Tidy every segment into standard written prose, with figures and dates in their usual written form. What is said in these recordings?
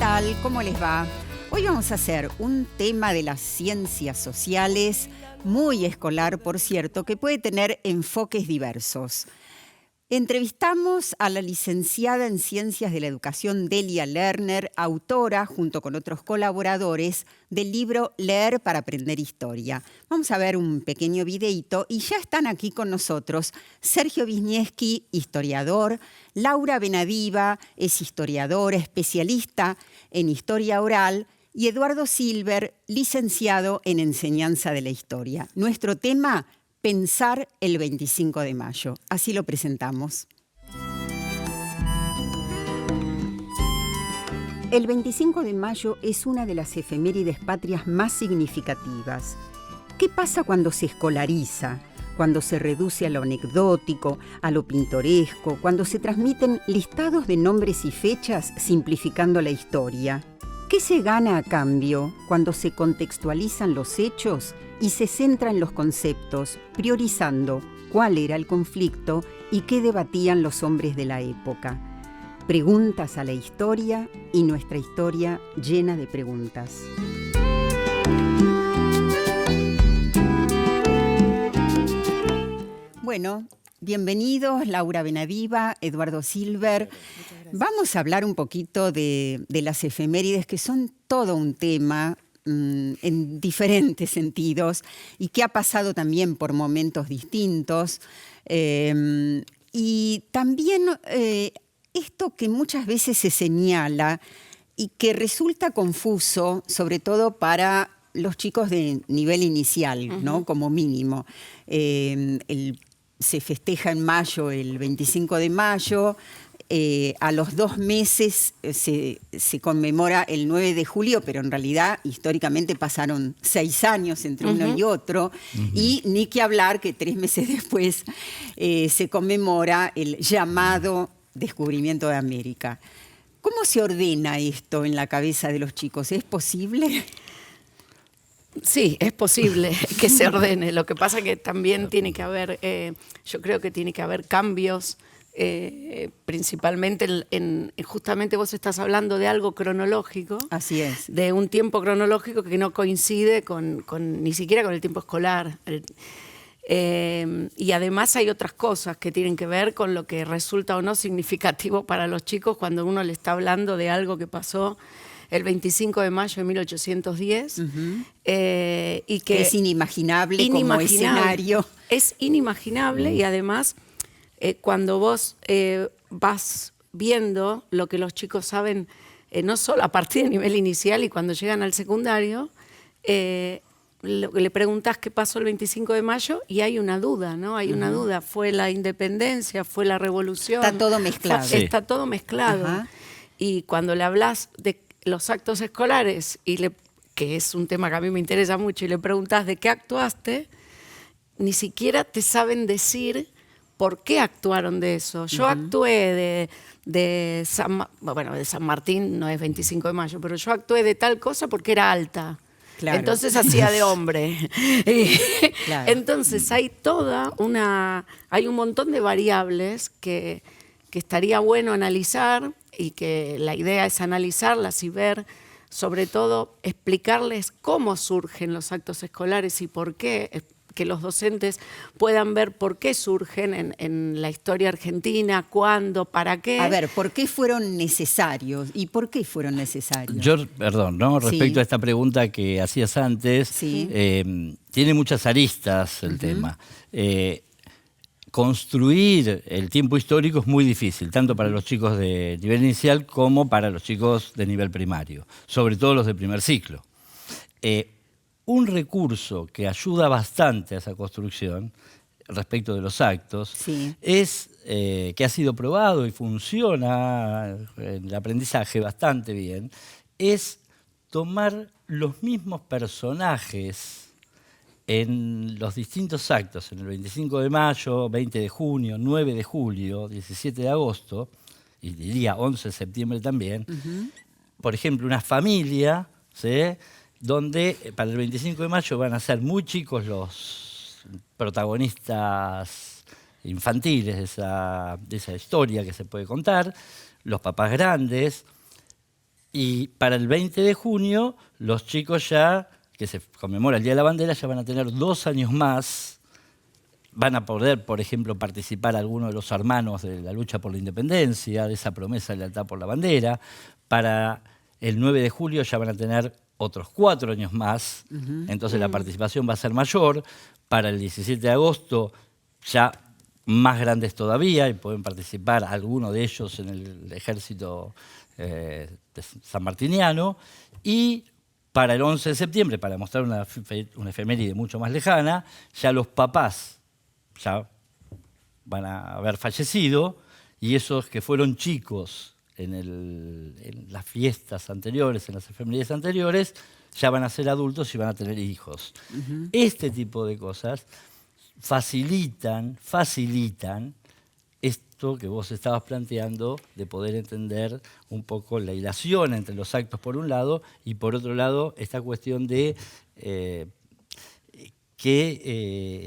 tal? ¿Cómo les va? Hoy vamos a hacer un tema de las ciencias sociales, muy escolar, por cierto, que puede tener enfoques diversos. Entrevistamos a la licenciada en Ciencias de la Educación Delia Lerner, autora, junto con otros colaboradores, del libro Leer para aprender historia. Vamos a ver un pequeño videíto y ya están aquí con nosotros Sergio Wisniewski, historiador, Laura Benadiva, es historiadora, especialista en historia oral, y Eduardo Silver, licenciado en Enseñanza de la Historia. Nuestro tema: pensar el 25 de mayo. Así lo presentamos. El 25 de mayo es una de las efemérides patrias más significativas. ¿Qué pasa cuando se escolariza? Cuando se reduce a lo anecdótico, a lo pintoresco, cuando se transmiten listados de nombres y fechas simplificando la historia. ¿Qué se gana a cambio cuando se contextualizan los hechos y se centra en los conceptos, priorizando cuál era el conflicto y qué debatían los hombres de la época? Preguntas a la historia y nuestra historia llena de preguntas. Bueno, bienvenidos Laura Benadiva, Eduardo Silver. Vamos a hablar un poquito de las efemérides, que son todo un tema en diferentes sentidos y que ha pasado también por momentos distintos. Y también esto que muchas veces se señala y que resulta confuso, sobre todo para los chicos de nivel inicial, ¿no? Como mínimo. Se festeja en mayo, el 25 de mayo. A los 2 meses se conmemora el 9 de julio, pero en realidad históricamente pasaron 6 años entre uno y otro, y ni que hablar que 3 meses después se conmemora el llamado descubrimiento de América. ¿Cómo se ordena esto en la cabeza de los chicos? ¿Es posible? Sí, es posible que se ordene. Lo que pasa es que también tiene que haber, yo creo que tiene que haber cambios. Principalmente justamente vos estás hablando de algo cronológico. Así es. De un tiempo cronológico que no coincide ni siquiera con el tiempo escolar. Y además hay otras cosas que tienen que ver con lo que resulta o no significativo para los chicos cuando uno le está hablando de algo que pasó el 25 de mayo de 1810. Y que es inimaginable como escenario. Es inimaginable y además cuando vos vas viendo lo que los chicos saben, no solo a partir del nivel inicial y cuando llegan al secundario, le preguntás qué pasó el 25 de mayo y hay una duda, ¿no? Hay una duda. ¿Fue la independencia? ¿Fue la revolución? Está todo mezclado. Está todo mezclado. Y cuando le hablas de los actos escolares, que es un tema que a mí me interesa mucho, y le preguntás de qué actuaste, ni siquiera te saben decir por qué actuaron de eso. Yo actué de San Martín, no es 25 de mayo, pero yo actué de tal cosa porque era alta. Claro. Entonces hacía de hombre. Claro. Entonces hay hay un montón de variables que estaría bueno analizar y que la idea es analizarlas y ver, sobre todo, explicarles cómo surgen los actos escolares y por qué, que los docentes puedan ver por qué surgen en la historia argentina, cuándo, para qué. A ver, ¿por qué fueron necesarios? ¿Y por qué fueron necesarios? Yo, perdón, ¿no? Respecto a esta pregunta que hacías antes, tiene muchas aristas el tema. Construir el tiempo histórico es muy difícil, tanto para los chicos de nivel inicial como para los chicos de nivel primario, sobre todo los de primer ciclo. Un recurso que ayuda bastante a esa construcción respecto de los actos es que ha sido probado y funciona en el aprendizaje bastante bien, es tomar los mismos personajes en los distintos actos, en el 25 de mayo, 20 de junio, 9 de julio, 17 de agosto, y diría 11 de septiembre también, por ejemplo, una familia, ¿sí?, donde para el 25 de mayo van a ser muy chicos los protagonistas infantiles de esa historia que se puede contar, los papás grandes, Y para el 20 de junio, los chicos ya, que se conmemora el Día de la Bandera, ya van a tener 2 años más. Van a poder, por ejemplo, participar algunos de los hermanos de la lucha por la independencia, de esa promesa de lealtad por la bandera. Para el 9 de julio ya van a tener otros 4 años más, entonces la participación va a ser mayor. Para el 17 de agosto ya más grandes todavía, y pueden participar algunos de ellos en el ejército sanmartiniano. Y para el 11 de septiembre, para mostrar una efeméride mucho más lejana, ya los papás ya van a haber fallecido, y esos que fueron chicos en las fiestas anteriores, en las efemérides anteriores, ya van a ser adultos y van a tener hijos. Este tipo de cosas facilitan esto que vos estabas planteando, de poder entender un poco la hilación entre los actos por un lado, y por otro lado esta cuestión de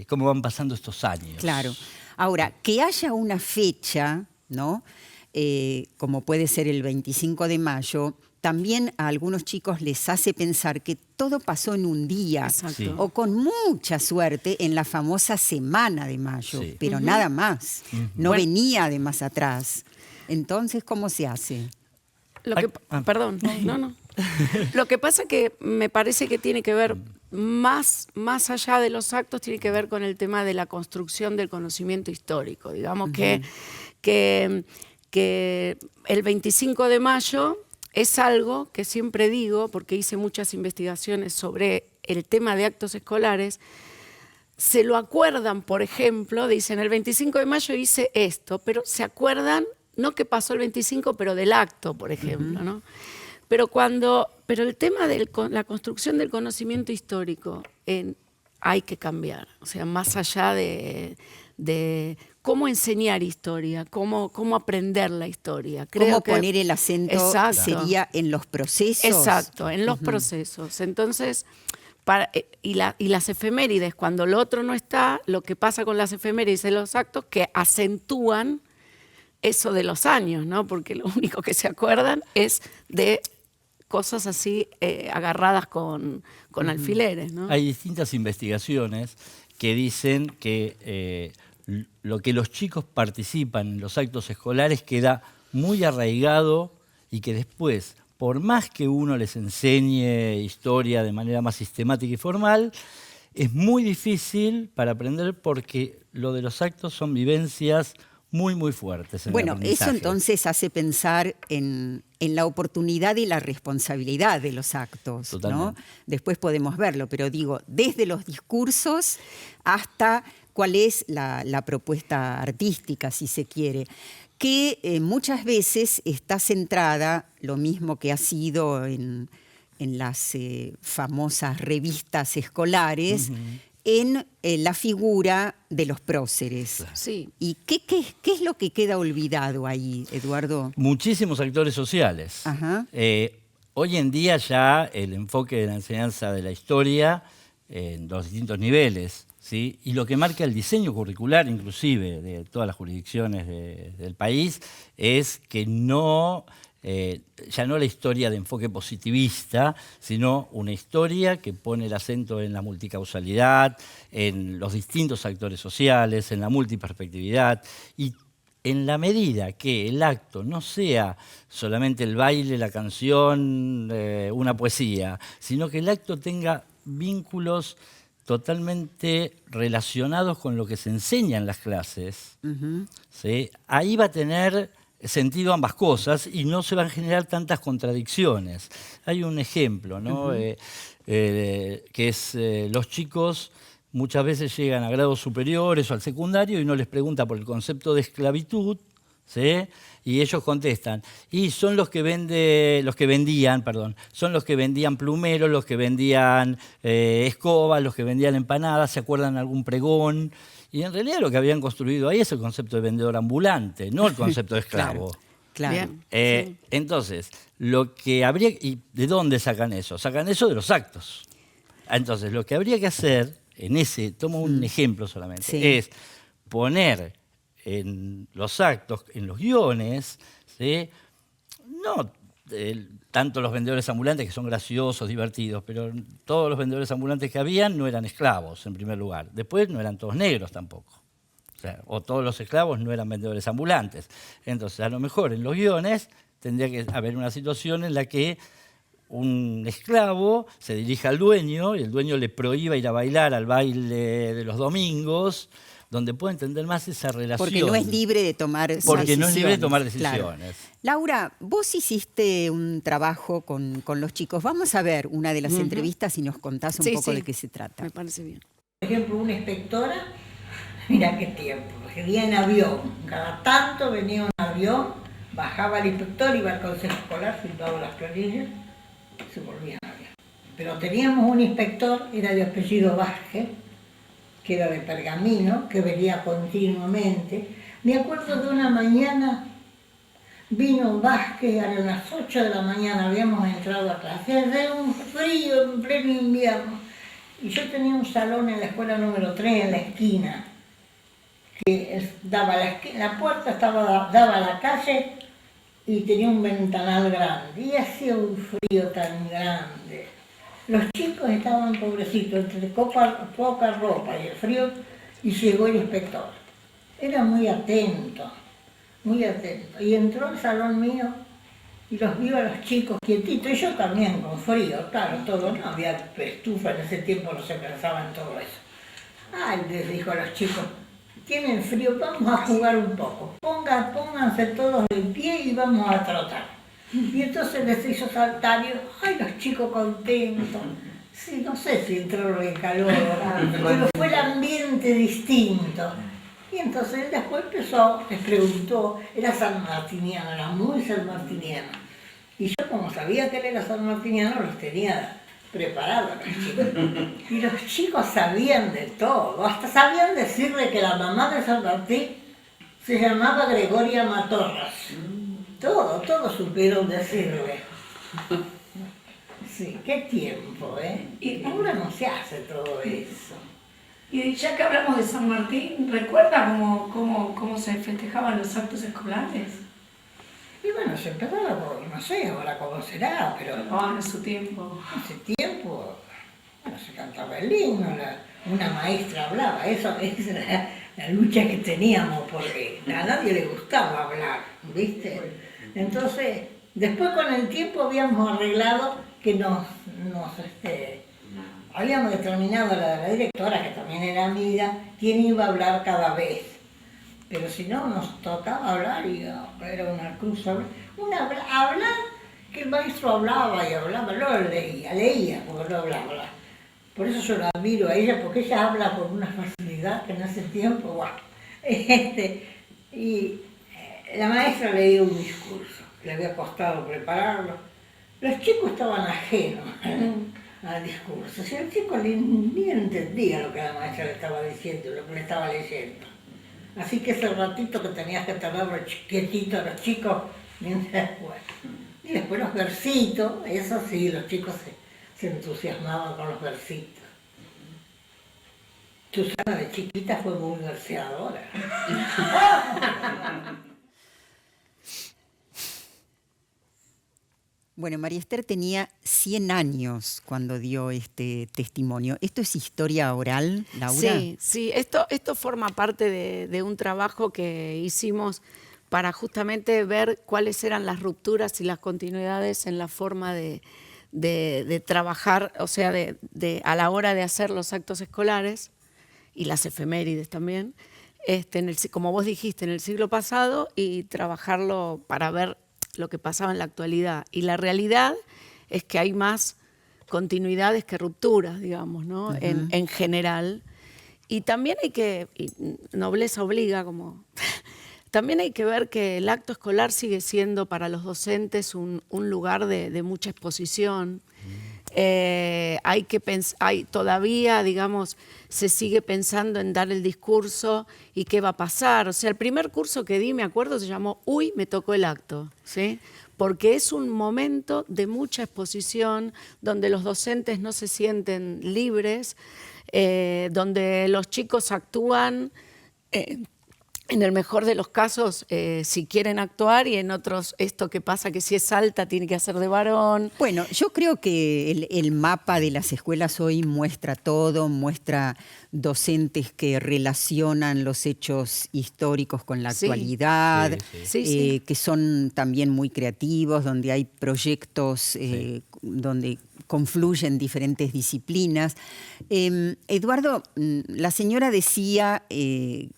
cómo van pasando estos años. Claro. Ahora, que haya una fecha, ¿no? Como puede ser el 25 de mayo, también a algunos chicos les hace pensar que todo pasó en un día, Exacto. o con mucha suerte en la famosa Semana de Mayo, Sí. pero nada más. No Bueno. venía de más atrás. Entonces, ¿cómo se hace? Perdón, no. Lo que pasa que me parece que tiene que ver más allá de los actos, tiene que ver con el tema de la construcción del conocimiento histórico. Digamos que el 25 de mayo es algo que siempre digo, porque hice muchas investigaciones sobre el tema de actos escolares. Se lo acuerdan, por ejemplo, dicen el 25 de mayo hice esto, pero se acuerdan, no que pasó el 25, pero del acto, por ejemplo, ¿no? Pero el tema de la construcción del conocimiento histórico hay que cambiar. O sea, más allá de cómo enseñar historia, cómo aprender la historia. ¿Cómo poner el acento? Exacto. Sería en los procesos. Exacto, en los procesos. Entonces, y las efemérides, cuando lo otro no está, lo que pasa con las efemérides y los actos, que acentúan eso de los años, ¿no? Porque lo único que se acuerdan es de cosas así agarradas con alfileres, ¿no? Hay distintas investigaciones que dicen que lo que los chicos participan en los actos escolares queda muy arraigado, y que después, por más que uno les enseñe historia de manera más sistemática y formal, es muy difícil para aprender, porque lo de los actos son vivencias muy fuertes. Bueno, eso entonces hace pensar en la oportunidad y la responsabilidad de los actos, ¿no? Totalmente. Después podemos verlo, pero digo, desde los discursos hasta cuál es la propuesta artística, si se quiere, que muchas veces está centrada, lo mismo que ha sido en las famosas revistas escolares, en la figura de los próceres. Sí. ¿Y qué es lo que queda olvidado ahí, Eduardo? Muchísimos actores sociales. Ajá. Hoy en día ya el enfoque de la enseñanza de la historia en los distintos niveles, ¿sí? Y lo que marca el diseño curricular, inclusive, de todas las jurisdicciones del país, es que ya no la historia de enfoque positivista, sino una historia que pone el acento en la multicausalidad, en los distintos actores sociales, en la multiperspectividad, y en la medida que el acto no sea solamente el baile, la canción, una poesía, sino que el acto tenga vínculos totalmente relacionados con lo que se enseña en las clases, ¿sí? Ahí va a tener sentido ambas cosas y no se van a generar tantas contradicciones. Hay un ejemplo, ¿no? Que es los chicos muchas veces llegan a grados superiores o al secundario y uno les pregunta por el concepto de esclavitud, ¿sí? Y ellos contestan, y son los que vendían plumeros, los que vendían escobas, los que vendían empanadas, se acuerdan algún pregón. Y en realidad lo que habían construido ahí es el concepto de vendedor ambulante, no el concepto de esclavo. Claro. Bien. Entonces, lo que habría... ¿Y de dónde sacan eso? Sacan eso de los actos. Entonces, lo que habría que hacer, tomo un ejemplo solamente, Sí. es poner en los actos, en los guiones, ¿sí? No tanto los vendedores ambulantes, que son graciosos, divertidos, pero todos los vendedores ambulantes que habían no eran esclavos, en primer lugar. Después no eran todos negros tampoco. O todos los esclavos no eran vendedores ambulantes. Entonces, a lo mejor en los guiones tendría que haber una situación en la que un esclavo se dirija al dueño y el dueño le prohíba ir a bailar al baile de los domingos, donde pueda entender más esa relación. Porque no es libre de tomar decisiones. Porque no es libre de tomar decisiones. Claro. Laura, vos hiciste un trabajo con los chicos. Vamos a ver una de las entrevistas y nos contás un poco de qué se trata. Me parece bien. Por ejemplo, una inspectora, mira qué tiempo, venía en avión. Cada tanto venía un avión, bajaba el inspector, iba al consejo escolar, filmaba las planillas, se volvía a avión. Pero teníamos un inspector, era de apellido Vázquez, que era de Pergamino, que venía continuamente. Me acuerdo de una mañana, vino Vázquez, a las 8 de la mañana habíamos entrado a clase, hacía un frío en pleno invierno, y yo tenía un salón en la escuela número 3, en la esquina, que daba la puerta daba a la calle y tenía un ventanal grande, y hacía un frío tan grande. Los chicos estaban pobrecitos, entre poca ropa y el frío, y llegó el inspector. Era muy atento, y entró al salón mío y los vio a los chicos quietitos, y yo también con frío, claro, todo, no había estufa en ese tiempo, no se pensaba en todo eso. Ay, les dijo a los chicos, tienen frío, vamos a jugar un poco, pónganse todos de pie y vamos a trotar. Y entonces les hizo saltar y, ay, los chicos contentos. Sí, no sé si entraron en calor, pero fue el ambiente distinto. Y entonces él después les preguntó, era sanmartiniano, era muy sanmartiniano. Y yo, como sabía que él era sanmartiniano, los tenía preparados a los chicos. Y los chicos sabían de todo, hasta sabían decirle que la mamá de San Martín se llamaba Gregoria Matorras. Todo supieron decirle. Sí, qué tiempo, ¿eh? Y ahora no se hace todo eso. Y ya que hablamos de San Martín, ¿recuerda cómo se festejaban los actos escolares? Y bueno, se empezaba por, no sé ahora cómo será, pero... En su tiempo. Hace tiempo, bueno, se cantaba el himno, una maestra hablaba, esa era la lucha que teníamos, porque a nadie le gustaba hablar, ¿viste? Entonces, después con el tiempo habíamos arreglado que habíamos determinado la directora, que también era amiga, quién iba a hablar cada vez. Pero si no, nos tocaba hablar y era una cruz. Hablar, que el maestro hablaba y hablaba, no leía porque no hablaba. Por eso yo la admiro a ella, porque ella habla con una facilidad que en ese tiempo, wow. Y la maestra leía un discurso, le había costado prepararlo. Los chicos estaban ajenos al discurso. Si el chico ni entendía lo que la maestra le estaba diciendo, lo que le estaba leyendo. Así que ese ratito que tenías que tardar quietito a los chicos, mientras después. Y después los versitos, eso sí, los chicos se entusiasmaban con los versitos. Susana de chiquita fue muy verseadora. Bueno, María Esther tenía 100 años cuando dio este testimonio. ¿Esto es historia oral, Laura? Sí, esto forma parte de un trabajo que hicimos para justamente ver cuáles eran las rupturas y las continuidades en la forma de trabajar, o sea, a la hora de hacer los actos escolares y las efemérides también, como vos dijiste, en el siglo pasado, y trabajarlo para ver lo que pasaba en la actualidad. Y la realidad es que hay más continuidades que rupturas, digamos, ¿no? Uh-huh. En general. Y también hay que, y nobleza obliga, como también hay que ver que el acto escolar sigue siendo para los docentes un lugar de mucha exposición. Todavía, digamos, se sigue pensando en dar el discurso y qué va a pasar. O sea, el primer curso que di, me acuerdo, se llamó Uy, me tocó el acto, ¿sí? Porque es un momento de mucha exposición, donde los docentes no se sienten libres, donde los chicos actúan en el mejor de los casos, si quieren actuar, y en otros, esto que pasa que si es alta tiene que hacer de varón. Bueno, yo creo que el mapa de las escuelas hoy muestra todo, muestra docentes que relacionan los hechos históricos con la actualidad, que son también muy creativos, donde hay proyectos donde confluyen diferentes disciplinas. Eduardo, la señora decía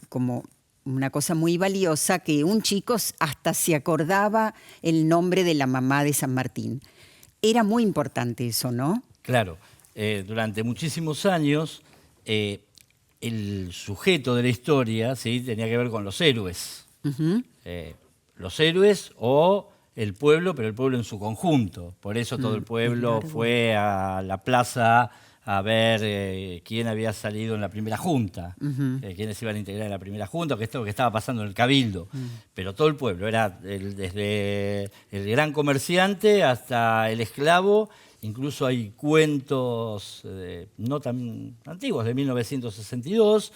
como una cosa muy valiosa, que un chico hasta se acordaba el nombre de la mamá de San Martín. Era muy importante eso, ¿no? Claro. Durante muchísimos años, el sujeto de la historia, ¿sí?, tenía que ver con los héroes. Los héroes o el pueblo, pero el pueblo en su conjunto. Por eso todo el pueblo fue a la plaza a ver quién había salido en la primera junta, quiénes iban a integrar en la primera junta, que esto que estaba pasando en el Cabildo. Pero todo el pueblo, era desde el gran comerciante hasta el esclavo. Incluso hay cuentos no tan antiguos, de 1962,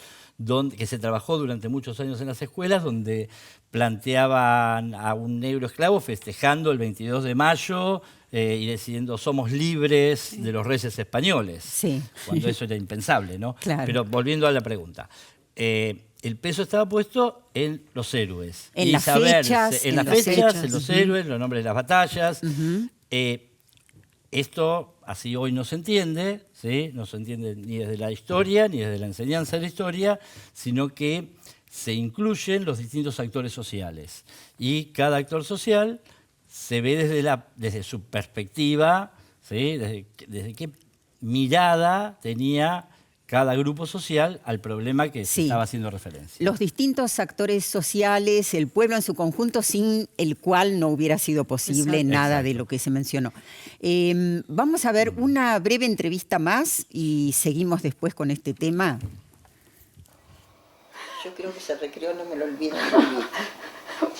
que se trabajó durante muchos años en las escuelas, donde planteaban a un negro esclavo festejando el 22 de mayo y decidiendo somos libres de los reyes españoles, cuando eso era impensable, ¿no? Claro. Pero volviendo a la pregunta, el peso estaba puesto en los héroes. En las fechas, en los héroes, los nombres de las batallas. Esto así hoy no se entiende, ¿sí? No se entiende ni desde la historia, ni desde la enseñanza de la historia, sino que se incluyen los distintos actores sociales. Y cada actor social se ve desde su perspectiva, ¿sí? Desde qué mirada tenía cada grupo social al problema que se estaba haciendo referencia. Los distintos actores sociales, el pueblo en su conjunto, sin el cual no hubiera sido posible nada de lo que se mencionó. Vamos a ver una breve entrevista más y seguimos después con este tema. Yo creo que ese recreo no me lo olvido.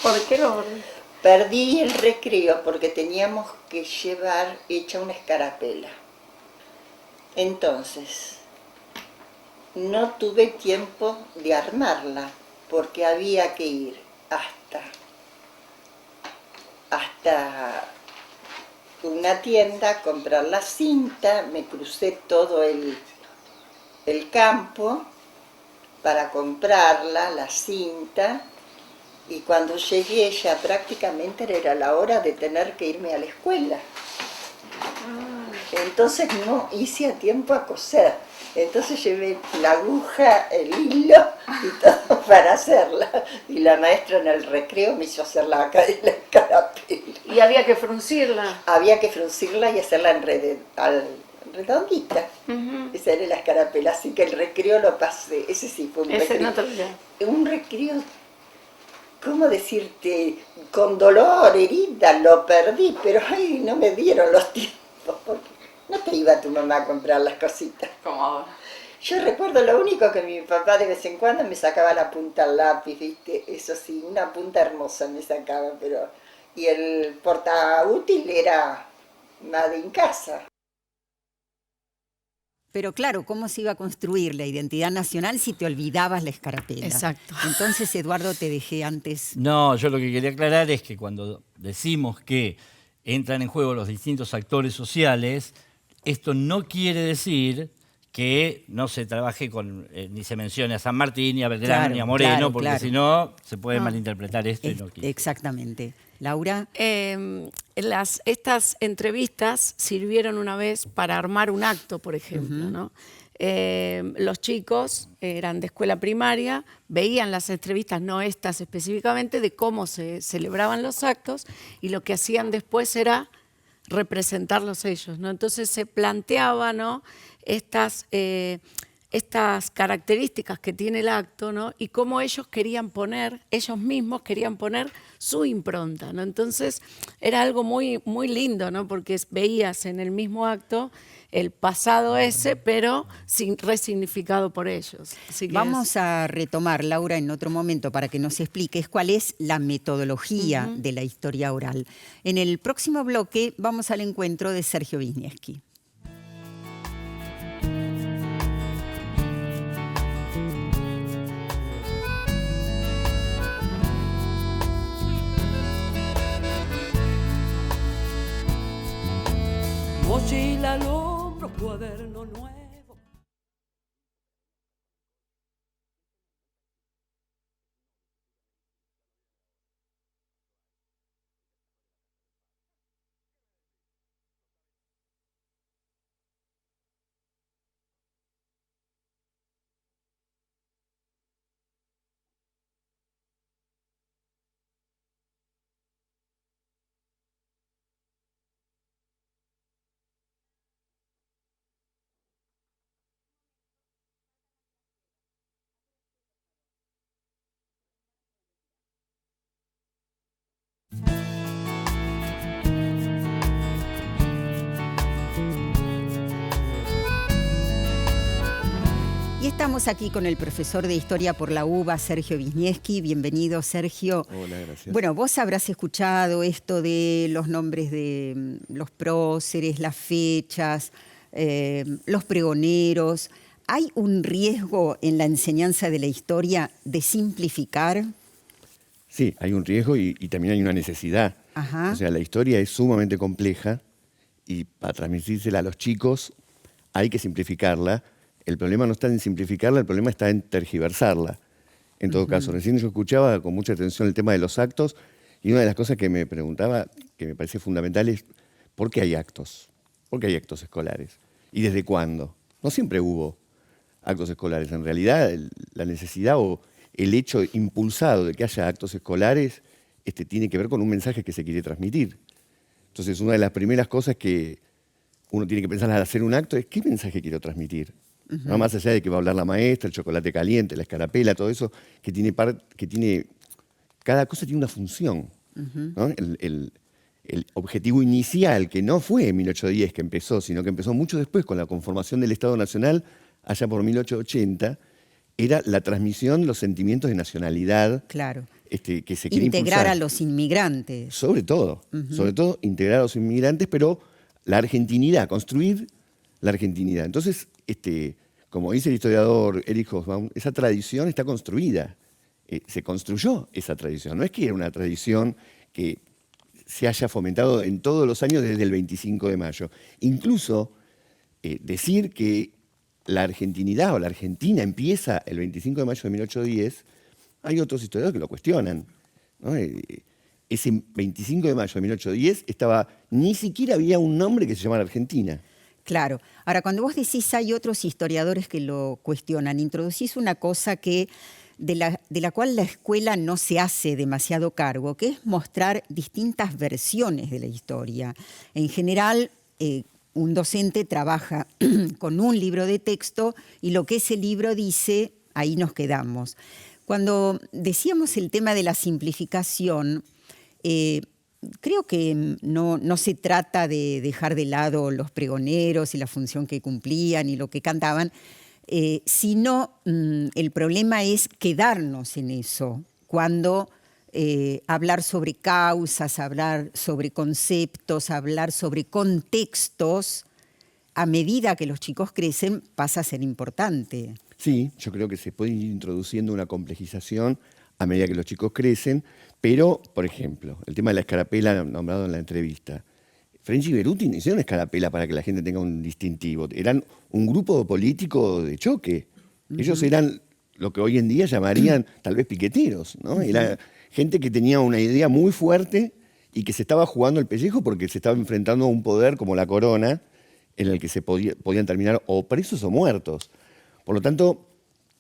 ¿Por qué lo olvidé? Perdí el recreo porque teníamos que llevar hecha una escarapela. Entonces, no tuve tiempo de armarla porque había que ir hasta una tienda a comprar la cinta. Me crucé todo el campo para comprarla, la cinta, y cuando llegué ya prácticamente era la hora de tener que irme a la escuela. Entonces no hice a tiempo a coser. Entonces llevé la aguja, el hilo y todo para hacerla. Y la maestra en el recreo me hizo hacer la escarapela. Y había que fruncirla. Había que fruncirla y hacerla redondita. Esa era la escarapela, así que el recreo lo pasé. Ese sí fue un recreo. Un recreo, ¿cómo decirte? Con dolor, herida, lo perdí, pero ay, no me dieron los tiempos. Porque no te iba tu mamá a comprar las cositas. Como ahora. Yo recuerdo lo único que mi papá de vez en cuando me sacaba la punta al lápiz, ¿viste? Eso sí, una punta hermosa me sacaba, pero... Y el portaútil era Made in Casa. Pero claro, ¿cómo se iba a construir la identidad nacional si te olvidabas la escarapela? Exacto. Entonces, Eduardo, te dejé antes. No, yo lo que quería aclarar es que cuando decimos que entran en juego los distintos actores sociales, esto no quiere decir que no se trabaje con, ni se mencione a San Martín, ni a Belgrano, ni a Moreno, porque si no se puede malinterpretar esto y no quiere. Exactamente. Laura. Estas entrevistas sirvieron una vez para armar un acto, por ejemplo, ¿no? Los chicos eran de escuela primaria, veían las entrevistas, no estas específicamente, de cómo se celebraban los actos, y lo que hacían después era representarlos ellos, ¿no? Entonces se planteaba, ¿no?, estas características que tiene el acto, ¿no?, y cómo ellos mismos querían poner su impronta, ¿no? Entonces era algo muy, muy lindo, ¿no?, porque veías en el mismo acto el pasado ese, pero resignificado por ellos. Así que vamos a retomar, Laura, en otro momento para que nos expliques cuál es la metodología de la historia oral. En el próximo bloque vamos al encuentro de Sergio Wisniewski. mochila al hombro, cuaderno nuevo. Y estamos aquí con el profesor de Historia por la UBA, Sergio Wisniewski. Bienvenido, Sergio. Hola, gracias. Bueno, vos habrás escuchado esto de los nombres de los próceres, las fechas, los pregoneros. ¿Hay un riesgo en la enseñanza de la historia de simplificar? Sí, hay un riesgo y también hay una necesidad. Ajá. O sea, la historia es sumamente compleja y para transmitírsela a los chicos hay que simplificarla. El problema no está en simplificarla, el problema está en tergiversarla. En todo caso, recién yo escuchaba con mucha atención el tema de los actos y una de las cosas que me preguntaba, que me parece fundamental, es ¿por qué hay actos? ¿Por qué hay actos escolares? ¿Y desde cuándo? No siempre hubo actos escolares. En realidad, la necesidad o el hecho impulsado de que haya actos escolares tiene que ver con un mensaje que se quiere transmitir. Entonces, una de las primeras cosas que uno tiene que pensar al hacer un acto es ¿qué mensaje quiero transmitir? No más allá de que va a hablar la maestra, el chocolate caliente, la escarapela, todo eso, cada cosa tiene una función. ¿No? El objetivo inicial, que no fue en 1810 que empezó, sino que empezó mucho después con la conformación del Estado Nacional, allá por 1880, era la transmisión de los sentimientos de nacionalidad. Claro. Que se quiere Integrar impulsar. a los inmigrantes. Sobre todo integrar a los inmigrantes, pero la argentinidad, construir la argentinidad. Entonces, como dice el historiador Erich Hobsbawm, esa tradición está construida. Se construyó esa tradición. No es que era una tradición que se haya fomentado en todos los años desde el 25 de mayo. Incluso decir que la argentinidad o la Argentina empieza el 25 de mayo de 1810, hay otros historiadores que lo cuestionan, ¿no? Ese 25 de mayo de 1810 ni siquiera había un nombre que se llamara Argentina. Claro. Ahora, cuando vos decís hay otros historiadores que lo cuestionan, introducís una cosa de la cual la escuela no se hace demasiado cargo, que es mostrar distintas versiones de la historia. En general, un docente trabaja con un libro de texto y lo que ese libro dice, ahí nos quedamos. Cuando decíamos el tema de la simplificación, creo que no se trata de dejar de lado los pregoneros y la función que cumplían y lo que cantaban, sino el problema es quedarnos en eso, cuando hablar sobre causas, hablar sobre conceptos, hablar sobre contextos, a medida que los chicos crecen pasa a ser importante. Sí, yo creo que se puede ir introduciendo una complejización a medida que los chicos crecen, pero, por ejemplo, el tema de la escarapela nombrado en la entrevista. French y Beruti no hicieron escarapela para que la gente tenga un distintivo. Eran un grupo político de choque. Ellos eran lo que hoy en día llamarían tal vez piqueteros, ¿no? Era gente que tenía una idea muy fuerte y que se estaba jugando el pellejo porque se estaba enfrentando a un poder como la corona en el que se podían terminar o presos o muertos. Por lo tanto,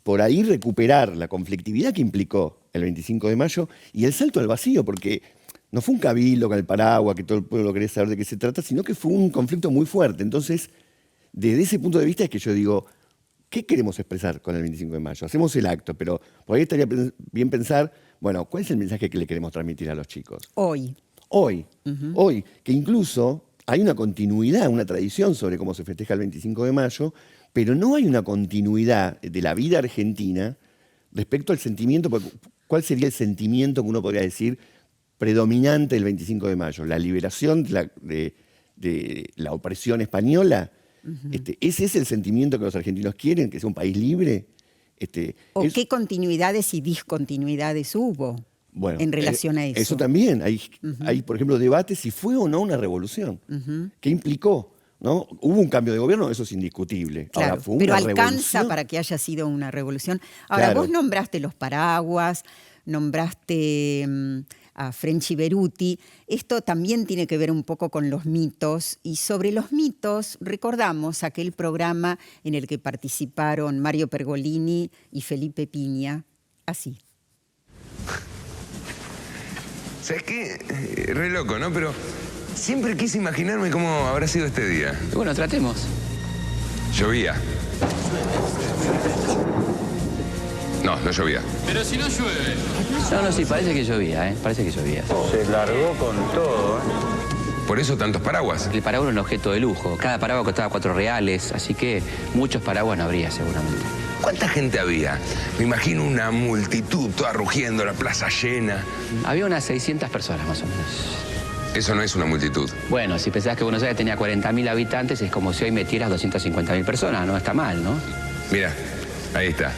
por ahí recuperar la conflictividad que implicó el 25 de mayo y el salto al vacío, porque no fue un cabildo con el paraguas que todo el pueblo quería saber de qué se trata, sino que fue un conflicto muy fuerte. Entonces, desde ese punto de vista es que yo digo, ¿qué queremos expresar con el 25 de mayo? Hacemos el acto, pero por ahí estaría bien pensar, bueno, ¿cuál es el mensaje que le queremos transmitir a los chicos? Hoy, que incluso hay una continuidad, una tradición sobre cómo se festeja el 25 de mayo, pero no hay una continuidad de la vida argentina respecto al sentimiento. ¿Cuál sería el sentimiento que uno podría decir predominante del 25 de mayo? ¿La liberación de la opresión española? ¿Ese es el sentimiento que los argentinos quieren, que sea un país libre? ¿Qué continuidades y discontinuidades hubo en relación a eso? Eso también. Hay, por ejemplo, debates si fue o no una revolución. ¿Qué implicó ¿no? Hubo un cambio de gobierno, eso es indiscutible. Claro, Ahora, fue pero una alcanza revolución. para que haya sido una revolución. Ahora, Claro. vos nombraste los paraguas, nombraste a Frenchi Beruti. Esto también tiene que ver un poco con los mitos. Y sobre los mitos, recordamos aquel programa en el que participaron Mario Pergolini y Felipe Piña. Así. ¿Sabes qué? Re loco, ¿no? Pero siempre quise imaginarme cómo habrá sido este día. Bueno, tratemos. Llovía. No, no llovía. Pero si no llueve. No, sí, parece que llovía, ¿eh? Parece que llovía. Se largó con todo, ¿eh? Por eso tantos paraguas. El paraguas era un objeto de lujo. Cada paraguas costaba 4 reales, así que muchos paraguas no habría seguramente. ¿Cuánta gente había? Me imagino una multitud toda rugiendo, la plaza llena. Había unas 600 personas más o menos. Eso no es una multitud. Bueno, si pensás que Buenos Aires tenía 40.000 habitantes, es como si hoy metieras 250.000 personas. No está mal, ¿no? Mira, ahí está.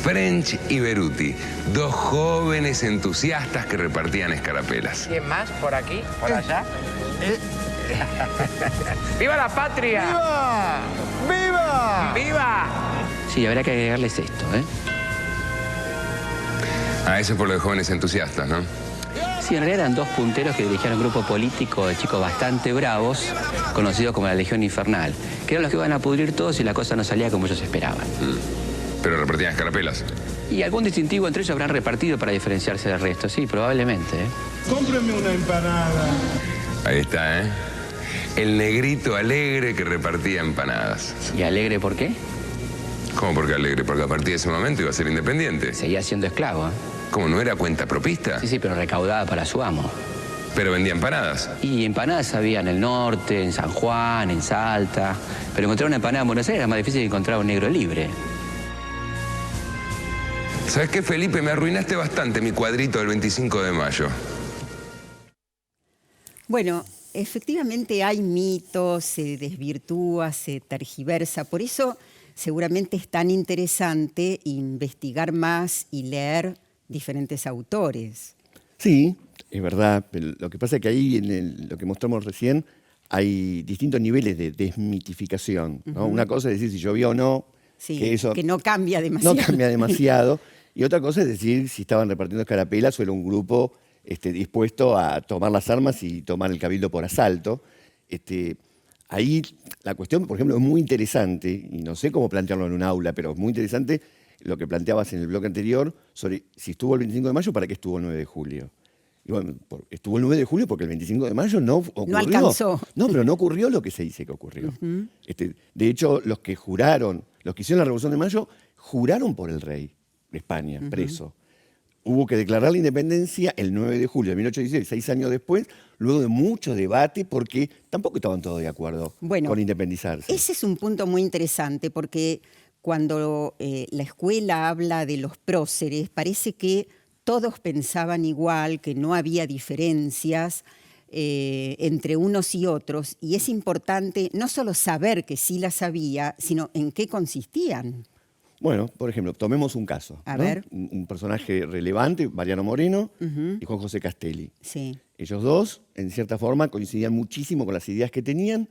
French y Beruti, dos jóvenes entusiastas que repartían escarapelas. ¿Quién más? ¿Por aquí? ¿Por allá? ¡Viva la patria! ¡Viva! ¡Viva! ¡Viva! Sí, habría que agregarles esto, ¿eh? Ah, eso es por lo de jóvenes entusiastas, ¿no? Sí, en realidad eran dos punteros que dirigían un grupo político de chicos bastante bravos, conocidos como la Legión Infernal, que eran los que iban a pudrir todos y la cosa no salía como ellos esperaban. Pero repartían escarapelas. Y algún distintivo entre ellos habrán repartido para diferenciarse del resto, sí, probablemente, ¿eh? Cómpreme una empanada. Ahí está, ¿eh? El negrito alegre que repartía empanadas. ¿Y alegre por qué? ¿Cómo por qué alegre? Porque a partir de ese momento iba a ser independiente. Seguía siendo esclavo, ¿eh? ¿Cómo, no era cuenta propista? Sí, pero recaudada para su amo. Pero vendía empanadas. Y empanadas había en el norte, en San Juan, en Salta. Pero encontrar una empanada en Buenos Aires era más difícil que encontrar un negro libre. ¿Sabes qué, Felipe? Me arruinaste bastante mi cuadrito del 25 de mayo. Bueno, efectivamente hay mitos, se desvirtúa, se tergiversa. Por eso seguramente es tan interesante investigar más y leer diferentes autores. Sí, es verdad, pero lo que pasa es que ahí, en lo que mostramos recién, hay distintos niveles de desmitificación, ¿no? Una cosa es decir si llovía o no, Sí, que eso que no cambia demasiado. no cambia demasiado, y otra cosa es decir si estaban repartiendo escarapelas o era un grupo dispuesto a tomar las armas y tomar el cabildo por asalto. Ahí la cuestión, por ejemplo, es muy interesante, y no sé cómo plantearlo en un aula, pero es muy interesante lo que planteabas en el bloque anterior sobre si estuvo el 25 de mayo, ¿para qué estuvo el 9 de julio? Y bueno, estuvo el 9 de julio porque el 25 de mayo no ocurrió. No alcanzó. No, pero no ocurrió lo que se dice que ocurrió. De hecho, los que juraron, los que hicieron la Revolución de Mayo, juraron por el rey de España, preso. Hubo que declarar la independencia el 9 de julio de 1816, 6 años después, luego de mucho debate, porque tampoco estaban todos de acuerdo con independizarse. Ese es un punto muy interesante, porque cuando la escuela habla de los próceres, parece que todos pensaban igual, que no había diferencias entre unos y otros, y es importante no solo saber que sí las había, sino en qué consistían. Bueno, por ejemplo, tomemos un caso. A ¿no? ver. Un personaje relevante, Mariano Moreno y Juan José Castelli. Sí. Ellos dos, en cierta forma, coincidían muchísimo con las ideas que tenían,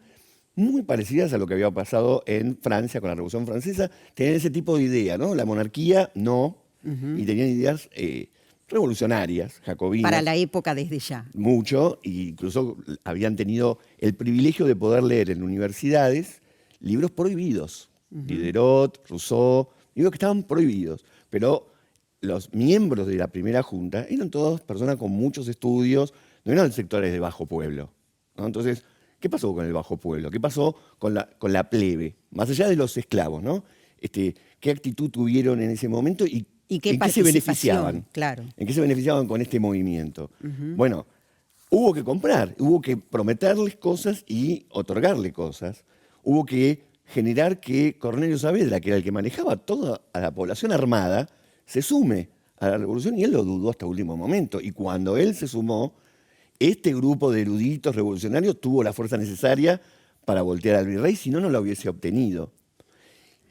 muy parecidas a lo que había pasado en Francia con la Revolución Francesa. Tenían ese tipo de idea, ¿no? La monarquía, no. Y tenían ideas revolucionarias, jacobinas. Para la época desde ya. Mucho, e incluso habían tenido el privilegio de poder leer en universidades libros prohibidos. Diderot, Rousseau, libros que estaban prohibidos. Pero los miembros de la primera junta eran todos personas con muchos estudios, no eran sectores de bajo pueblo, ¿no? Entonces, ¿qué pasó con el bajo pueblo? ¿Qué pasó con la plebe? Más allá de los esclavos, ¿no? ¿Qué actitud tuvieron en ese momento y ¿Y qué en qué se beneficiaban? Claro. ¿En qué se beneficiaban con este movimiento? Bueno, hubo que comprar, hubo que prometerles cosas y otorgarle cosas. Hubo que generar que Cornelio Saavedra, que era el que manejaba toda a la población armada, se sume a la revolución, y él lo dudó hasta último momento. Y cuando él se sumó, este grupo de eruditos revolucionarios tuvo la fuerza necesaria para voltear al virrey, si no, no la hubiese obtenido.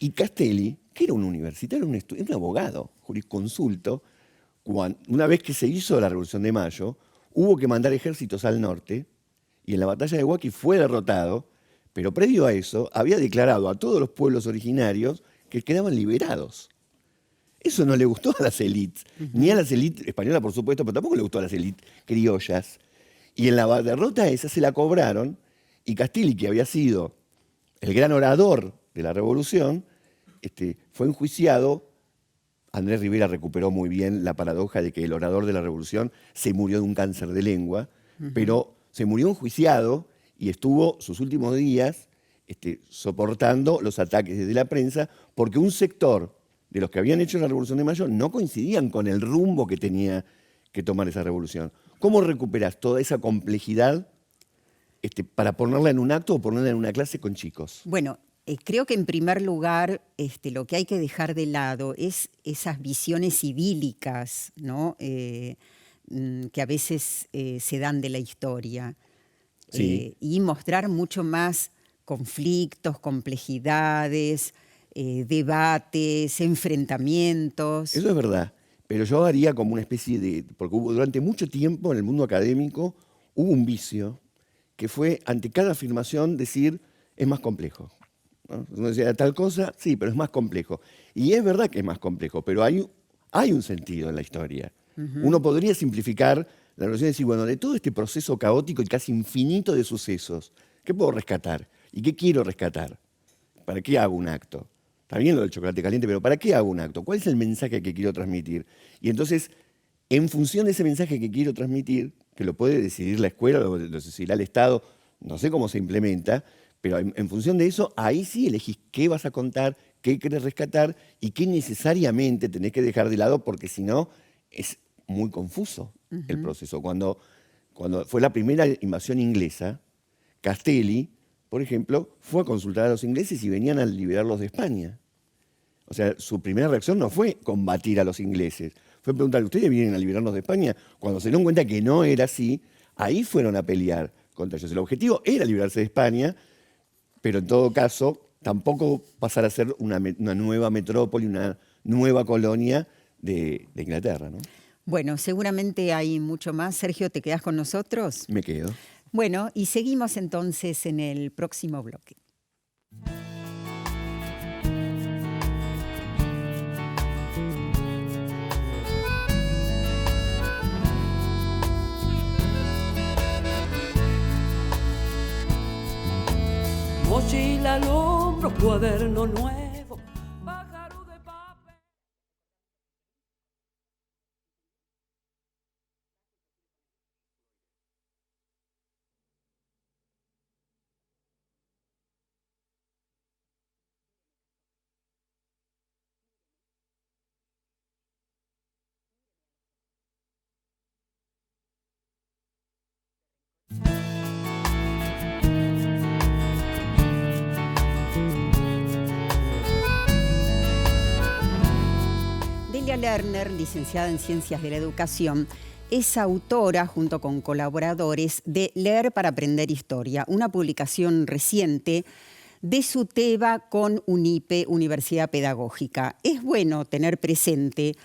Y Castelli, que era un universitario, era un abogado, jurisconsulto, una vez que se hizo la Revolución de Mayo, hubo que mandar ejércitos al norte, y en la batalla de Huaqui fue derrotado, Pero previo a eso, había declarado a todos los pueblos originarios que quedaban liberados. Eso no le gustó a las élites, ni a las élites españolas, por supuesto, pero tampoco le gustó a las élites criollas. Y en la derrota esa se la cobraron, y Castelli, que había sido el gran orador de la Revolución, fue enjuiciado. Andrés Rivera recuperó muy bien la paradoja de que el orador de la Revolución se murió de un cáncer de lengua, pero se murió enjuiciado y estuvo sus últimos días soportando los ataques desde la prensa, porque un sector de los que habían hecho la Revolución de Mayo no coincidían con el rumbo que tenía que tomar esa revolución. ¿Cómo recuperas toda esa complejidad para ponerla en un acto o ponerla en una clase con chicos? Bueno, creo que en primer lugar lo que hay que dejar de lado es esas visiones idílicas, ¿no? Que a veces se dan de la historia. Sí. Y mostrar mucho más conflictos, complejidades, debates, enfrentamientos. Eso es verdad, pero yo haría como una especie de... Porque durante mucho tiempo en el mundo académico hubo un vicio que fue ante cada afirmación decir es más complejo, ¿no? Uno decía tal cosa, sí, pero es más complejo. Y es verdad que es más complejo, pero hay un sentido en la historia. Uno podría simplificar la relación y decir, bueno, de todo este proceso caótico y casi infinito de sucesos, ¿qué puedo rescatar? ¿Y qué quiero rescatar? ¿Para qué hago un acto? Está bien lo del chocolate caliente, pero ¿para qué hago un acto? ¿Cuál es el mensaje que quiero transmitir? Y entonces, en función de ese mensaje que quiero transmitir, que lo puede decidir la escuela, lo decidirá el Estado, no sé cómo se implementa, pero en función de eso, ahí sí elegís qué vas a contar, qué querés rescatar y qué necesariamente tenés que dejar de lado, porque si no, es muy confuso el proceso. Cuando fue la primera invasión inglesa, Castelli, por ejemplo, fue a consultar a los ingleses y venían a liberarlos de España. O sea, su primera reacción no fue combatir a los ingleses, fue preguntar, ¿ustedes vienen a liberarnos de España? Cuando se dieron cuenta que no era así, ahí fueron a pelear contra ellos. El objetivo era librarse de España, pero en todo caso, tampoco pasar a ser una nueva metrópoli, una nueva colonia de Inglaterra, ¿no? Bueno, seguramente hay mucho más. Sergio, ¿te quedás con nosotros? Me quedo. Bueno, y seguimos entonces en el próximo bloque. Mochila al hombro, cuaderno nuevo, pájaro de papel. Delia Lerner, licenciada en Ciencias de la Educación, es autora, junto con colaboradores, de Leer para aprender historia, una publicación reciente de su tema con UNIPE, Universidad Pedagógica. Es bueno tener presente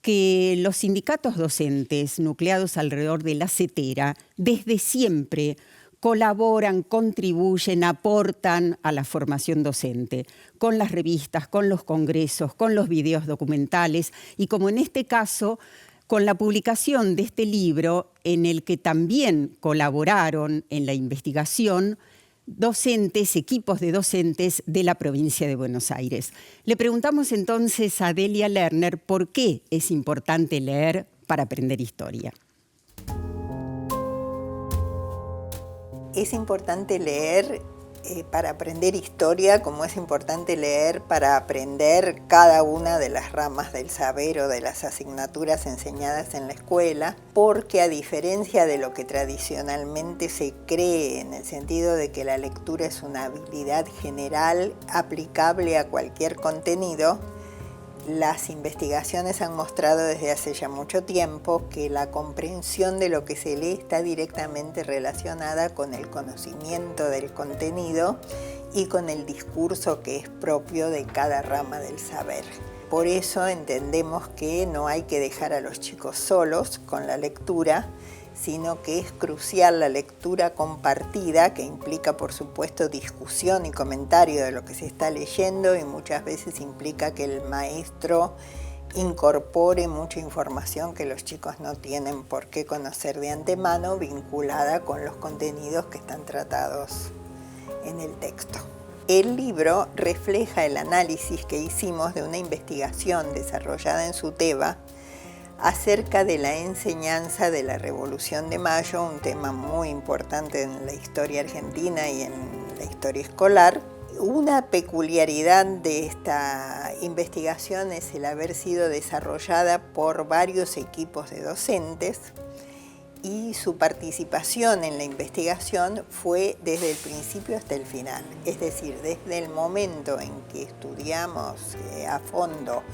que los sindicatos docentes nucleados alrededor de la CETERA desde siempre colaboran, contribuyen, aportan a la formación docente, con las revistas, con los congresos, con los videos documentales y, como en este caso, con la publicación de este libro en el que también colaboraron en la investigación docentes, equipos de docentes de la provincia de Buenos Aires. Le preguntamos entonces a Delia Lerner por qué es importante leer para aprender historia. Es importante leer para aprender historia, como es importante leer para aprender cada una de las ramas del saber o de las asignaturas enseñadas en la escuela, porque a diferencia de lo que tradicionalmente se cree, en el sentido de que la lectura es una habilidad general aplicable a cualquier contenido, las investigaciones han mostrado desde hace ya mucho tiempo que la comprensión de lo que se lee está directamente relacionada con el conocimiento del contenido y con el discurso que es propio de cada rama del saber. Por eso entendemos que no hay que dejar a los chicos solos con la lectura, sino que es crucial la lectura compartida, que implica por supuesto discusión y comentario de lo que se está leyendo, y muchas veces implica que el maestro incorpore mucha información que los chicos no tienen por qué conocer de antemano, vinculada con los contenidos que están tratados en el texto. El libro refleja el análisis que hicimos de una investigación desarrollada en SUTEBA acerca de la enseñanza de la Revolución de Mayo, un tema muy importante en la historia argentina y en la historia escolar. Una peculiaridad de esta investigación es el haber sido desarrollada por varios equipos de docentes, y su participación en la investigación fue desde el principio hasta el final. Es decir, desde el momento en que estudiamos a fondo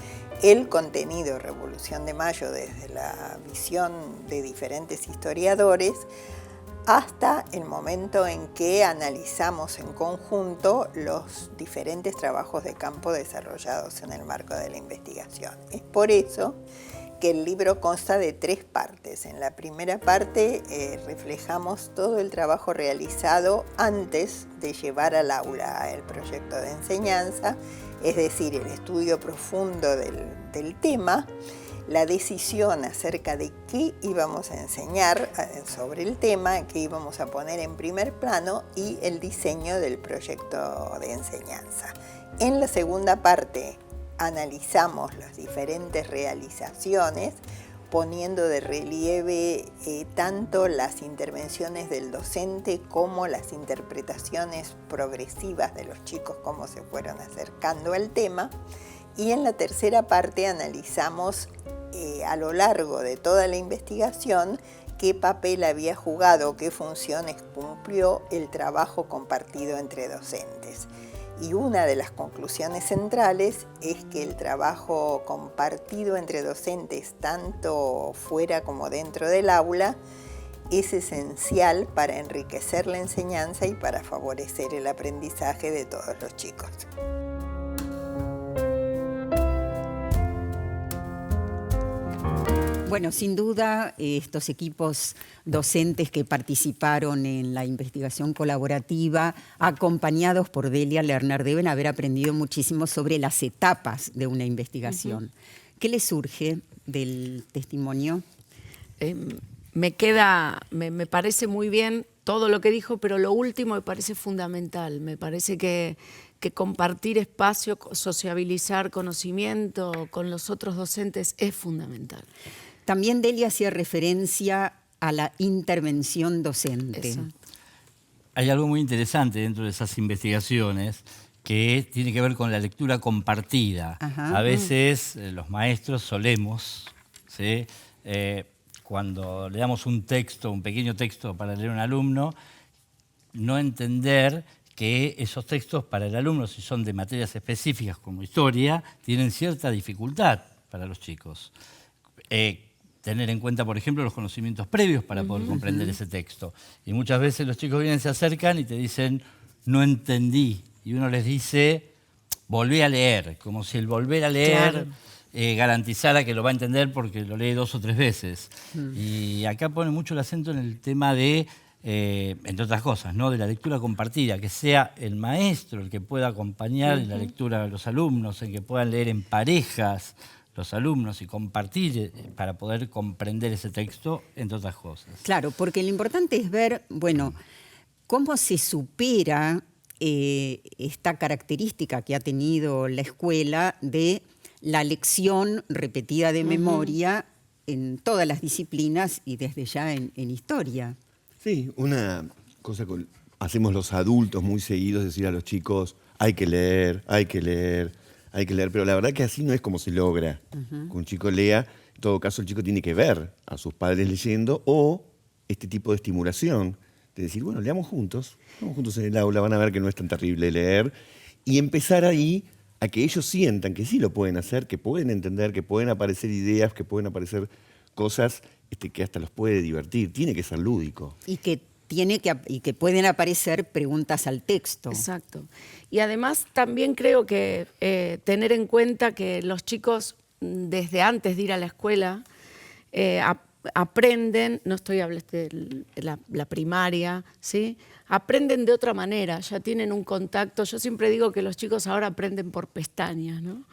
el contenido Revolución de Mayo desde la visión de diferentes historiadores, hasta el momento en que analizamos en conjunto los diferentes trabajos de campo desarrollados en el marco de la investigación. Es por eso que el libro consta de 3 partes. En la primera parte reflejamos todo el trabajo realizado antes de llevar al aula el proyecto de enseñanza, es decir, el estudio profundo del tema, la decisión acerca de qué íbamos a enseñar sobre el tema, qué íbamos a poner en primer plano, y el diseño del proyecto de enseñanza. En la segunda parte analizamos las diferentes realizaciones, poniendo de relieve tanto las intervenciones del docente como las interpretaciones progresivas de los chicos, cómo se fueron acercando al tema. Y en la tercera parte analizamos a lo largo de toda la investigación qué papel había jugado, qué funciones cumplió el trabajo compartido entre docentes. Y una de las conclusiones centrales es que el trabajo compartido entre docentes, tanto fuera como dentro del aula, es esencial para enriquecer la enseñanza y para favorecer el aprendizaje de todos los chicos. Bueno, sin duda, estos equipos docentes que participaron en la investigación colaborativa, acompañados por Delia Lerner, deben haber aprendido muchísimo sobre las etapas de una investigación. ¿Qué les surge del testimonio? Me parece muy bien todo lo que dijo, pero lo último me parece fundamental. Me parece que compartir espacio, sociabilizar conocimiento con los otros docentes es fundamental. También Delia hacía referencia a la intervención docente. Exacto. Hay algo muy interesante dentro de esas investigaciones que tiene que ver con la lectura compartida. Ajá. A veces los maestros solemos, ¿sí? Cuando le damos un texto, un pequeño texto para leer a un alumno, no entender que esos textos para el alumno, si son de materias específicas como historia, tienen cierta dificultad para los chicos. Tener en cuenta, por ejemplo, los conocimientos previos para poder comprender ese texto. Y muchas veces los chicos vienen, se acercan y te dicen, no entendí. Y uno les dice, volví a leer, como si el volver a leer garantizara que lo va a entender porque lo lee 2 o 3 veces. Y acá pone mucho el acento en el tema de, entre otras cosas, ¿no?, de la lectura compartida, que sea el maestro el que pueda acompañar en la lectura a los alumnos, en que puedan leer en parejas los alumnos y compartir para poder comprender ese texto, entre otras cosas. Claro, porque lo importante es ver, bueno, cómo se supera esta característica que ha tenido la escuela de la lección repetida de memoria en todas las disciplinas y desde ya en historia. Sí, una cosa que hacemos los adultos muy seguidos es decir a los chicos, hay que leer, hay que leer, hay que leer, pero la verdad que así no es como se logra que un chico lea. En todo caso, el chico tiene que ver a sus padres leyendo o este tipo de estimulación, de decir, bueno, leamos juntos en el aula, van a ver que no es tan terrible leer, y empezar ahí a que ellos sientan que sí lo pueden hacer, que pueden entender, que pueden aparecer ideas, que pueden aparecer cosas que hasta los puede divertir. Tiene que ser lúdico. Y que pueden aparecer preguntas al texto. Exacto. Y además también creo que tener en cuenta que los chicos, desde antes de ir a la escuela, aprenden, no estoy hablando de la primaria, ¿sí? Aprenden de otra manera, ya tienen un contacto. Yo siempre digo que los chicos ahora aprenden por pestañas, ¿no?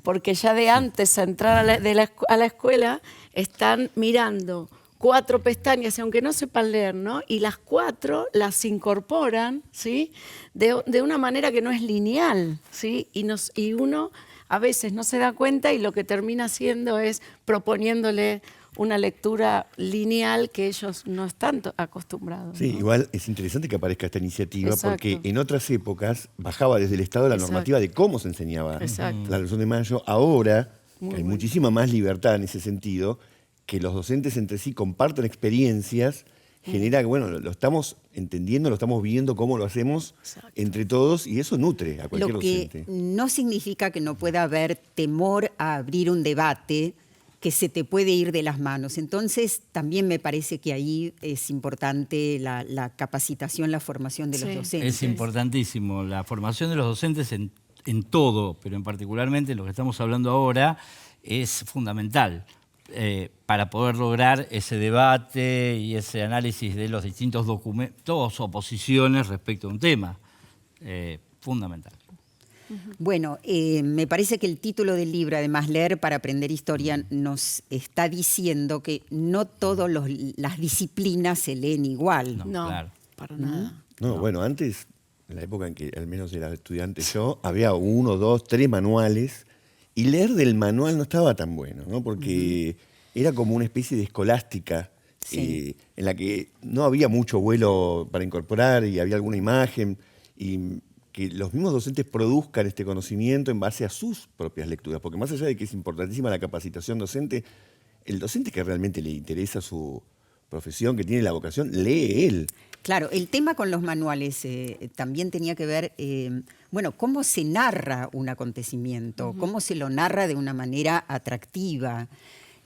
Porque ya de antes a entrar a la escuela están mirando 4 pestañas, aunque no sepan leer, ¿no? Y las 4 las incorporan, ¿sí? De una manera que no es lineal, ¿sí? Y uno a veces no se da cuenta y lo que termina haciendo es proponiéndole una lectura lineal que ellos no están acostumbrados. Sí, ¿no? igual es interesante que aparezca esta iniciativa. Exacto. Porque en otras épocas bajaba desde el Estado la Exacto. normativa de cómo se enseñaba Exacto. la Revolución de Mayo. Ahora, Muy que hay bueno. muchísima más libertad en ese sentido, que los docentes entre sí compartan experiencias, genera que, bueno, lo estamos entendiendo, lo estamos viendo cómo lo hacemos entre todos y eso nutre a cualquier Lo que docente. no significa que no pueda haber temor a abrir un debate que se te puede ir de las manos. Entonces, también me parece que ahí es importante la capacitación, la formación de los docentes. Es importantísimo la formación de los docentes en todo, pero en particularmente lo que estamos hablando ahora es fundamental para poder lograr ese debate y ese análisis de los distintos documentos o posiciones respecto a un tema. Fundamental. Bueno, me parece que el título del libro, además, Leer para aprender historia, nos está diciendo que no todas las disciplinas se leen igual. No, claro. para nada. No, bueno, antes, en la época en que al menos era estudiante yo, había 1, 2, 3 manuales y leer del manual no estaba tan bueno, ¿no? Porque era como una especie de escolástica en la que no había mucho vuelo para incorporar y había alguna imagen y que los mismos docentes produzcan este conocimiento en base a sus propias lecturas, porque más allá de que es importantísima la capacitación docente, el docente que realmente le interesa su profesión, que tiene la vocación, lee él. Claro, el tema con los manuales también tenía que ver, bueno, cómo se narra un acontecimiento, cómo se lo narra de una manera atractiva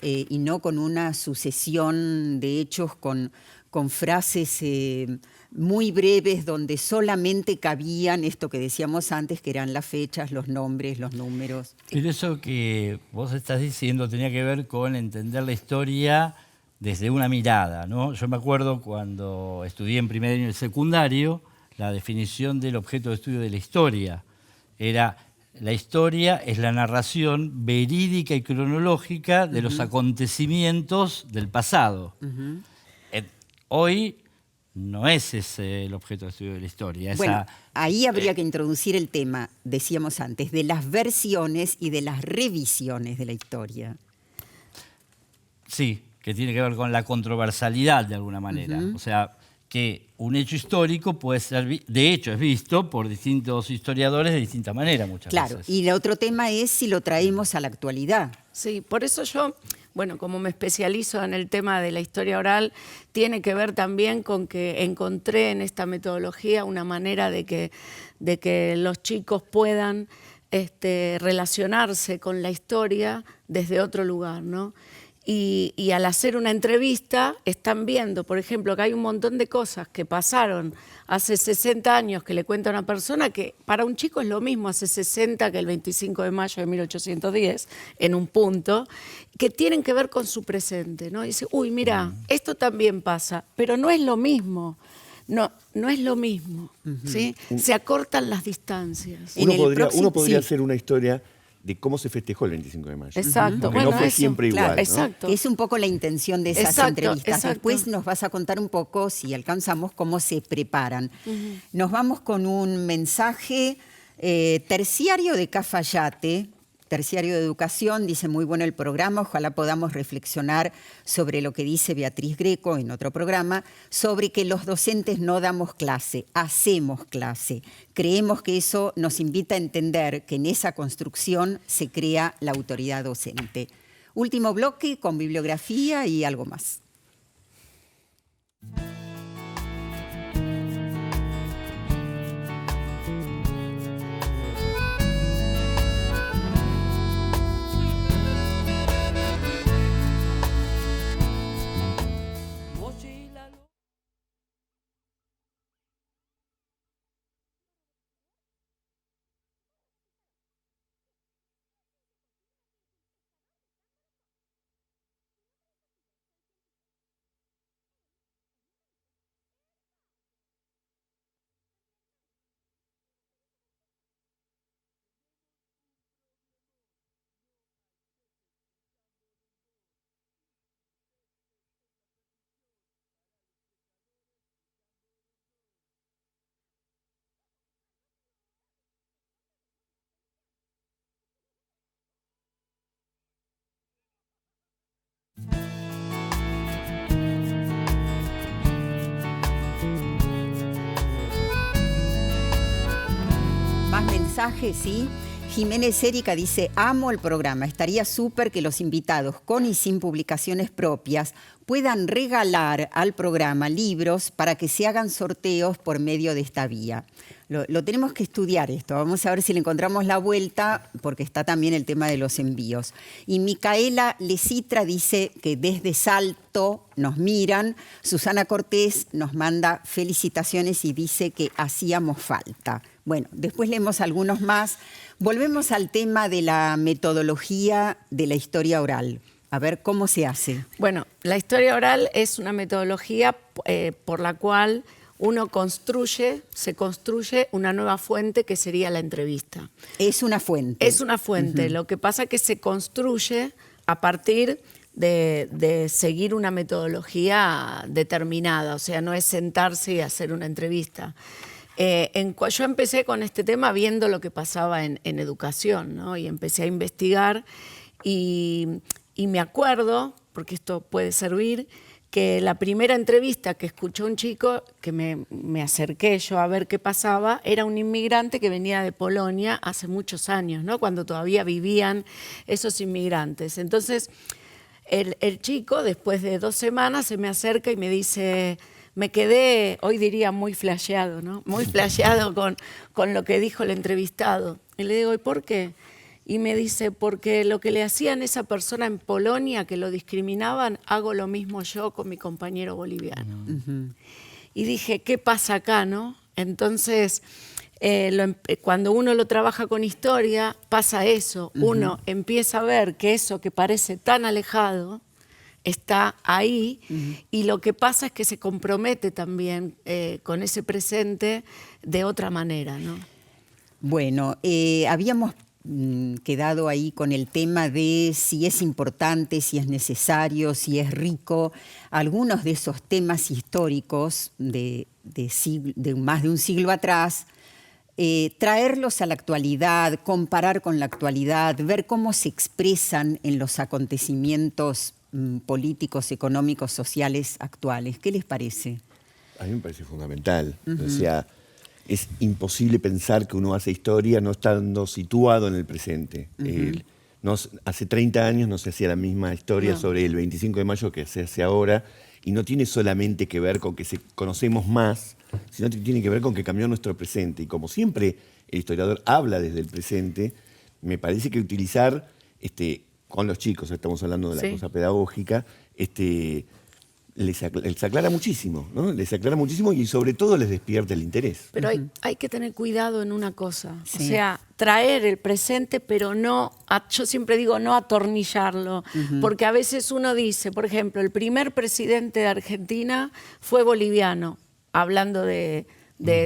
y no con una sucesión de hechos con frases muy breves donde solamente cabían esto que decíamos antes, que eran las fechas, los nombres, los números. Pero eso que vos estás diciendo tenía que ver con entender la historia desde una mirada, ¿no? Yo me acuerdo cuando estudié en primer año del secundario, la definición del objeto de estudio de la historia era: la historia es la narración verídica y cronológica de los acontecimientos del pasado. Hoy no es ese el objeto de estudio de la historia. Bueno, ahí habría que introducir el tema, decíamos antes, de las versiones y de las revisiones de la historia. Sí, que tiene que ver con la controversialidad de alguna manera. O sea, que un hecho histórico puede ser, de hecho, es visto por distintos historiadores de distinta manera muchas veces. Claro, y el otro tema es si lo traemos a la actualidad. Sí, por eso yo, bueno, como me especializo en el tema de la historia oral, tiene que ver también con que encontré en esta metodología una manera de que los chicos puedan relacionarse con la historia desde otro lugar, ¿no? Y al hacer una entrevista están viendo, por ejemplo, que hay un montón de cosas que pasaron hace 60 años que le cuenta a una persona que para un chico es lo mismo hace 60 que el 25 de mayo de 1810, en un punto, que tienen que ver con su presente, ¿no? Y dice, uy, mira, esto también pasa, pero no es lo mismo. No es lo mismo, ¿sí? Se acortan las distancias. Uno podría hacer una historia de cómo se festejó el 25 de mayo. Exacto. Porque Bueno, no fue eso, siempre claro, igual, ¿no? exacto. Es un poco la intención de esas entrevistas. Después nos vas a contar un poco, si alcanzamos, cómo se preparan. Nos vamos con un mensaje terciario de Cafayate, terciario de educación. Dice, muy bueno el programa, ojalá podamos reflexionar sobre lo que dice Beatriz Greco en otro programa, sobre que los docentes no damos clase, hacemos clase. Creemos que eso nos invita a entender que en esa construcción se crea la autoridad docente. Último bloque con bibliografía y algo más. mensaje, ¿sí? Jiménez Erika dice, amo el programa, estaría súper que los invitados con y sin publicaciones propias puedan regalar al programa libros para que se hagan sorteos por medio de esta vía. Lo tenemos que estudiar esto, vamos a ver si le encontramos la vuelta, porque está también el tema de los envíos. Y Micaela Lecitra dice que desde Salto nos miran. Susana Cortés nos manda felicitaciones y dice que hacíamos falta. Bueno, después leemos algunos más. Volvemos al tema de la metodología de la historia oral. A ver cómo se hace. Bueno, la historia oral es una metodología por la cual uno se construye una nueva fuente que sería la entrevista. Es una fuente. Es una fuente. Lo que pasa es que se construye a partir de seguir una metodología determinada. O sea, no es sentarse y hacer una entrevista. Yo empecé con este tema viendo lo que pasaba en educación, ¿no? Y empecé a investigar y me acuerdo, porque esto puede servir, que la primera entrevista que escuchó un chico, que me acerqué yo a ver qué pasaba, era un inmigrante que venía de Polonia hace muchos años, ¿no? Cuando todavía vivían esos inmigrantes. Entonces, el chico, después de 2 semanas, se me acerca y me dice... Me quedé, hoy diría, muy flasheado, ¿no? Muy flasheado con lo que dijo el entrevistado. Y le digo, ¿y por qué? Y me dice, porque lo que le hacían a esa persona en Polonia, que lo discriminaban, hago lo mismo yo con mi compañero boliviano. Y dije, ¿qué pasa acá, no? Entonces, cuando uno lo trabaja con historia, pasa eso. Uno empieza a ver que eso que parece tan alejado está ahí, y lo que pasa es que se compromete también con ese presente de otra manera, ¿no? Bueno, habíamos quedado ahí con el tema de si es importante, si es necesario, si es rico. Algunos de esos temas históricos de más de un siglo atrás, traerlos a la actualidad, comparar con la actualidad, ver cómo se expresan en los acontecimientos políticos, económicos, sociales actuales. ¿Qué les parece? A mí me parece fundamental. O sea, es imposible pensar que uno hace historia no estando situado en el presente. Hace 30 años no se hacía la misma historia sobre el 25 de mayo que se hace ahora, y no tiene solamente que ver con que conocemos más, sino que tiene que ver con que cambió nuestro presente. Y como siempre el historiador habla desde el presente, me parece que utilizar... con los chicos, estamos hablando de la cosa pedagógica, les aclara muchísimo, ¿no? Les aclara muchísimo y sobre todo les despierta el interés. Pero hay que tener cuidado en una cosa, o sea, traer el presente, pero no, yo siempre digo no atornillarlo, porque a veces uno dice, por ejemplo, el primer presidente de Argentina fue boliviano, hablando de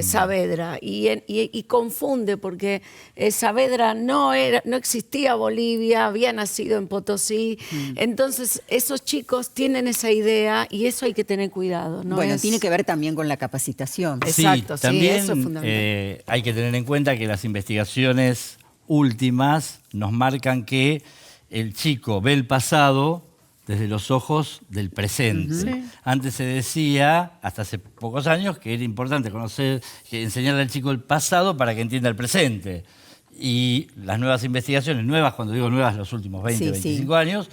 Saavedra, y confunde, porque Saavedra no existía Bolivia, había nacido en Potosí. Entonces esos chicos tienen esa idea y eso hay que tener cuidado, ¿no? Bueno, tiene que ver también con la capacitación. Exacto, sí, también eso es fundamental. Hay que tener en cuenta que las investigaciones últimas nos marcan que el chico ve el pasado desde los ojos del presente. Antes se decía, hasta hace pocos años, que era importante enseñarle al chico el pasado para que entienda el presente. Y las nuevas investigaciones, nuevas, cuando digo nuevas, los últimos 20, 25 años,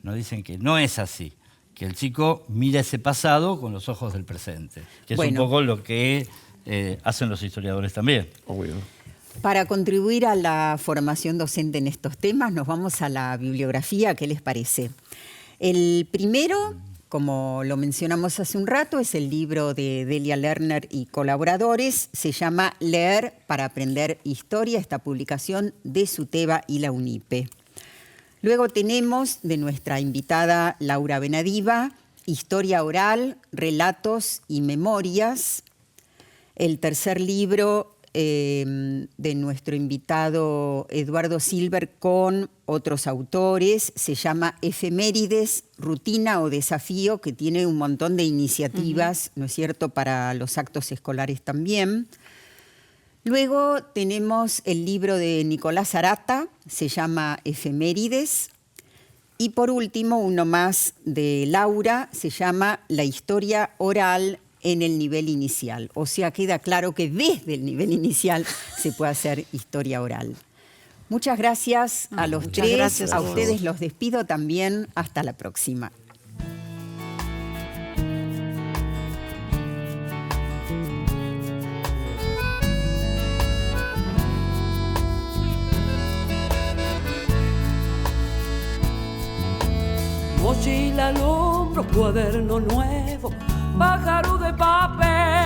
nos dicen que no es así, que el chico mira ese pasado con los ojos del presente, que es un poco lo que hacen los historiadores también. Obvio. Para contribuir a la formación docente en estos temas, nos vamos a la bibliografía. ¿Qué les parece? El primero, como lo mencionamos hace un rato, es el libro de Delia Lerner y colaboradores. Se llama Leer para aprender historia, esta publicación de SUTEBA y la UNIPE. Luego tenemos de nuestra invitada Laura Benadiva, Historia oral, relatos y memorias. El tercer libro de nuestro invitado Eduardo Silver con otros autores, se llama Efemérides, rutina o desafío, que tiene un montón de iniciativas, ¿no es cierto?, para los actos escolares también. Luego tenemos el libro de Nicolás Arata, se llama Efemérides. Y por último, uno más de Laura, se llama La historia oral en el nivel inicial. O sea, queda claro que desde el nivel inicial se puede hacer historia oral. Muchas gracias a los tres. Gracias a ustedes los despido también. Hasta la próxima. Mochila al hombro, cuaderno nuevo, pájaro de papel.